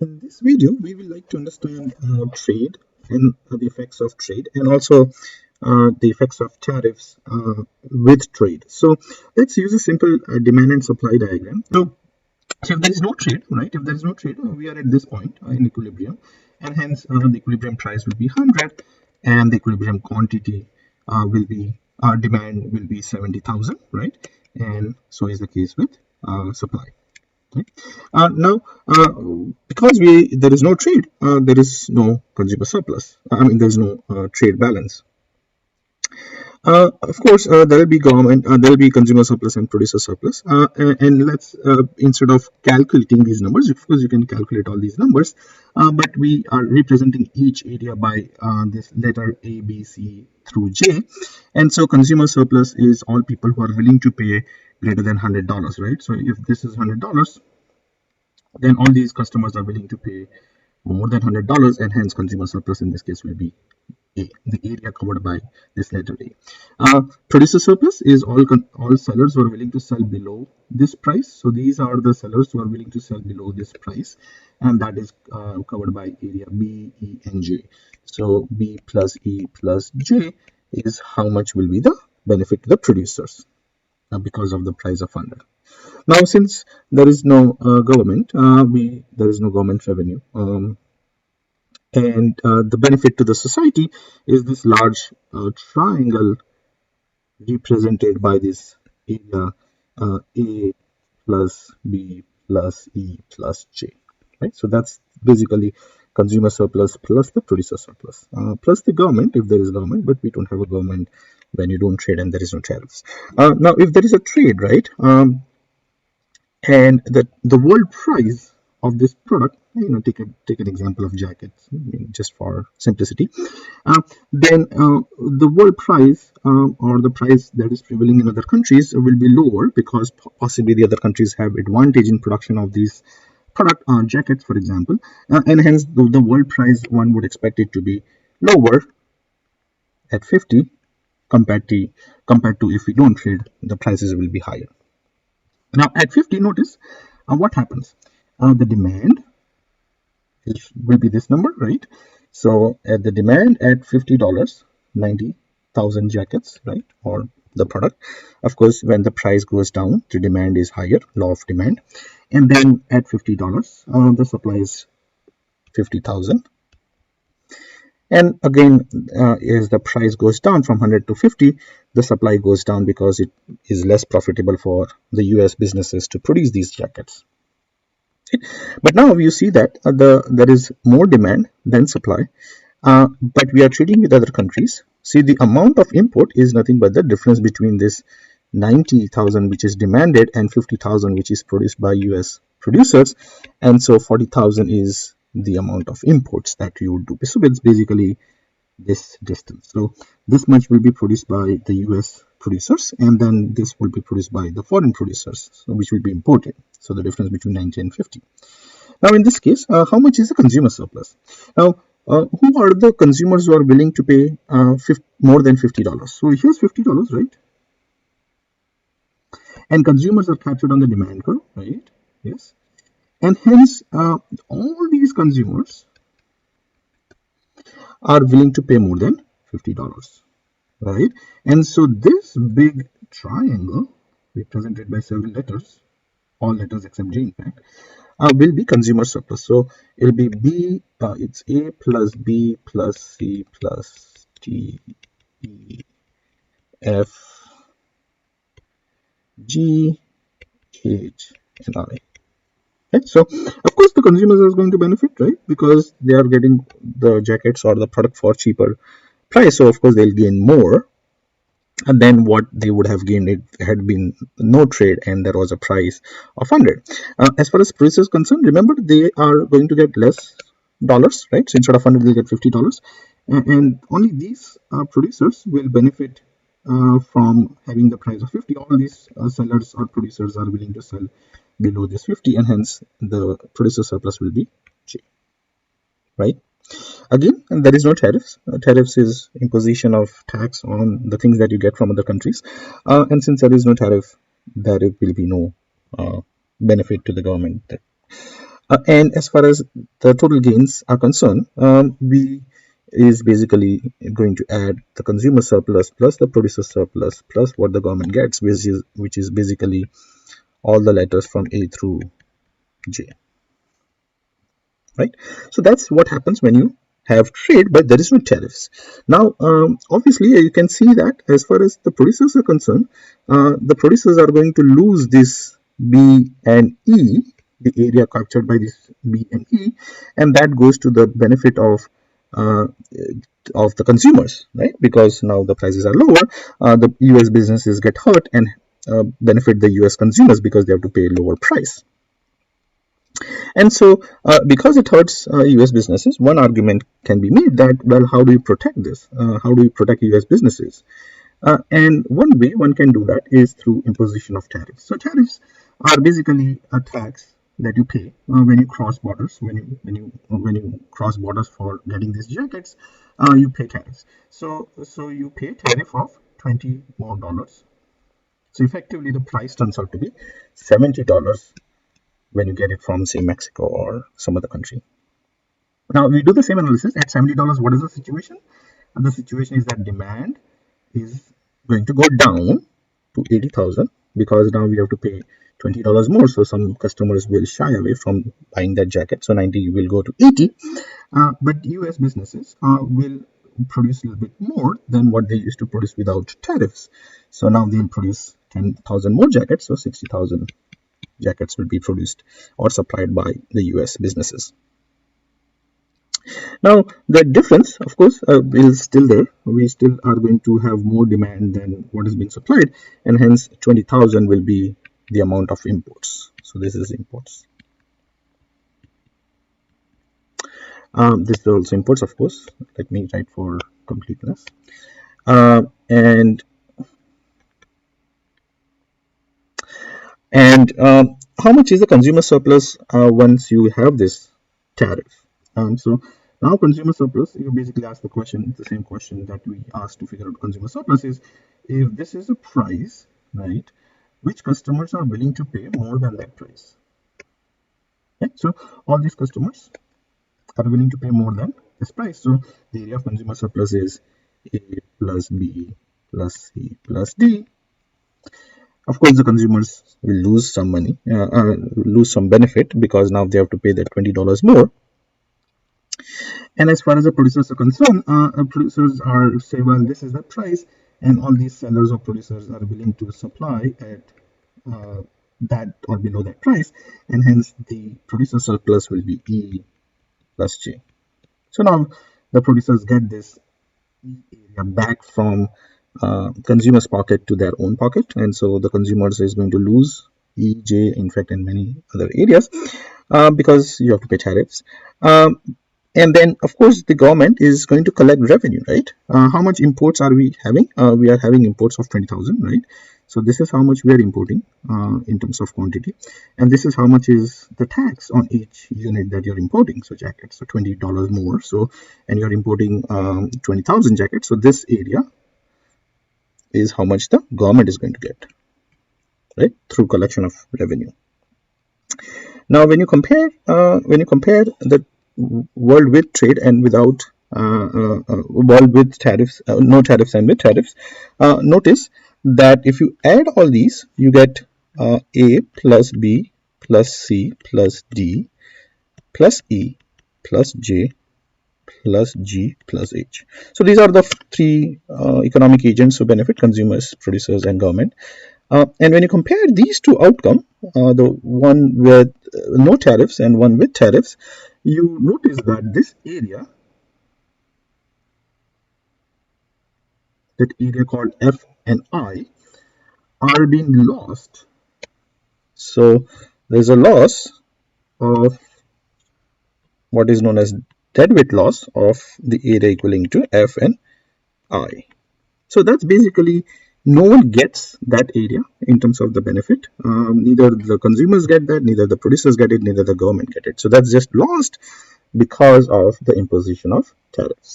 In this video, we will like to understand trade and the effects of trade, and also the effects of tariffs with trade. So let's use a simple demand and supply diagram. So if there is no trade, right? If there is no trade, we are at this point in equilibrium, and hence the equilibrium price will be 100, and the equilibrium quantity will be demand will be 70,000, right? And so is the case with supply. Right? Now, because we there is no trade, there is no consumer surplus. I mean, there is no trade balance. Of course, there will be government, there will be consumer surplus and producer surplus. And let's instead of calculating these numbers, of course, you can calculate all these numbers, but we are representing each area by this letter A, B, C through J. And so, consumer surplus is all people who are willing to pay greater than $100, right? So, if this is $100, then all these customers are willing to pay more than $100, and hence consumer surplus in this case will be A, the area covered by this letter A. Producer surplus is all sellers who are willing to sell below this price. So these are the sellers who are willing to sell below this price, and that is covered by area B, E, and J. So B plus E plus J is how much will be the benefit to the producers because of the price of 100. Now, since there is no government, there is no government revenue, and the benefit to the society is this large triangle represented by this area A plus B plus E plus J. Right, so that's basically consumer surplus plus the producer surplus plus the government if there is government, but we don't have a government when you don't trade and there is no tariffs. Now, if there is a trade, right? And the world price of this product, take an example of jackets, just for simplicity, then the world price or the price that is prevailing in other countries will be lower because possibly the other countries have advantage in production of these product jackets, for example, and hence the world price, one would expect it to be lower at 50 compared to if we don't trade, the prices will be higher. Now at 50, notice what happens. The demand will be this number, right? So at the demand at $50, 90,000 jackets, right? Or the product. Of course, when the price goes down, the demand is higher, law of demand. And then at $50, the supply is 50,000. And again, as the price goes down from 100 to 50, the supply goes down because it is less profitable for the US businesses to produce these jackets. But now you see that there is more demand than supply, but we are trading with other countries. See, the amount of import is nothing but the difference between this 90,000 which is demanded and 50,000 which is produced by US producers, and so 40,000 is the amount of imports that you would do. So it's basically this distance. So this much will be produced by the US producers, and then this will be produced by the foreign producers, so which will be imported. So the difference between 90 and 50. Now in this case, how much is the consumer surplus? Now, who are the consumers who are willing to pay more than $50? So here's $50, right? And consumers are captured on the demand curve, right? Yes. And hence, all these consumers are willing to pay more than $50, right? And so this big triangle represented by several letters, all letters except J in fact, will be consumer surplus. So it'll be B, it's A plus B plus C plus D, E, F, G, H, and I. Right? So of course the consumers are going to benefit, right? Because they are getting the jackets or the product for cheaper price. So of course they'll gain more than what they would have gained it had been no trade and there was a price of 100. As far as price is concerned, remember they are going to get less dollars, right? So instead of 100 they'll get $50, and only these producers will benefit from having the price of 50. All these sellers or producers are willing to sell below this 50, and hence the producer surplus will be J, right? Again, there is no tariffs. Tariffs is imposition of tax on the things that you get from other countries, and since there is no tariff, there will be no benefit to the government. And as far as the total gains are concerned, we is basically going to add the consumer surplus plus the producer surplus plus what the government gets, which is basically all the letters from A through J, right? So that's what happens when you have trade, but there is no tariffs. Now, obviously, you can see that as far as the producers are concerned, the producers are going to lose this B and E, the area captured by this B and E, and that goes to the benefit uh, of the consumers, right? Because now the prices are lower, the US businesses get hurt and benefit the US consumers because they have to pay a lower price. And so, because it hurts US businesses, one argument can be made that, well, how do you protect this? How do you protect US businesses? And one way one can do that is through imposition of tariffs. So, tariffs are basically a tax that you pay when you cross borders. When you cross borders for getting these jackets, you pay tariffs. So you pay a tariff of $20 more. So effectively, the price turns out to be $70 when you get it from, say, Mexico or some other country. Now we do the same analysis at $70. What is the situation? And the situation is that demand is going to go down to 80,000 because now we have to pay $20 more. So some customers will shy away from buying that jacket. So 90 will go to 80. But US businesses will produce a little bit more than what they used to produce without tariffs. So now they'll produce 10,000 more jackets. So 60,000 jackets will be produced or supplied by the US businesses. Now, the difference, of course, is still there. We still are going to have more demand than what is being supplied, and hence 20,000 will be the amount of imports. So this is imports. This is also imports, of course. Let me write for completeness. And how much is the consumer surplus once you have this tariff? So now consumer surplus, you basically ask the question, the same question that we asked to figure out consumer surplus is, if this is a price, right, which customers are willing to pay more than that price? Okay, so all these customers are willing to pay more than this price. So the area of consumer surplus is A plus B plus C plus D. Of course, the consumers will lose some money, lose some benefit because now they have to pay that $20 more. And as far as the producers are concerned, producers are say, well, this is the price, and all these sellers or producers are willing to supply at that or below that price, and hence the producer surplus will be E plus J. So now the producers get this E area back from consumers' pocket to their own pocket, and so the consumers is going to lose E, J, in fact, in many other areas because you have to pay tariffs. And then, of course, the government is going to collect revenue, right? How much imports are we having? We are having imports of 20,000, right? So this is how much we are importing in terms of quantity. And this is how much is the tax on each unit that you're importing. So jackets, so $20 more. So, and you're importing 20,000 jackets. So this area is how much the government is going to get, right? Through collection of revenue. Now, when you compare the world with trade and without world with tariffs, no tariffs and with tariffs, notice that if you add all these, you get A plus B plus C plus D plus E plus J plus G plus H. So these are the three economic agents who benefit consumers, producers, and government. And when you compare these two outcomes, the one with no tariffs and one with tariffs, you notice that this area, that area called F and I, are being lost. So there's a loss of what is known as deadweight loss of the area equaling to F and I. So that's basically no one gets that area in terms of the benefit. Neither the consumers get that, neither the producers get it, neither the government get it. So that's just lost because of the imposition of tariffs.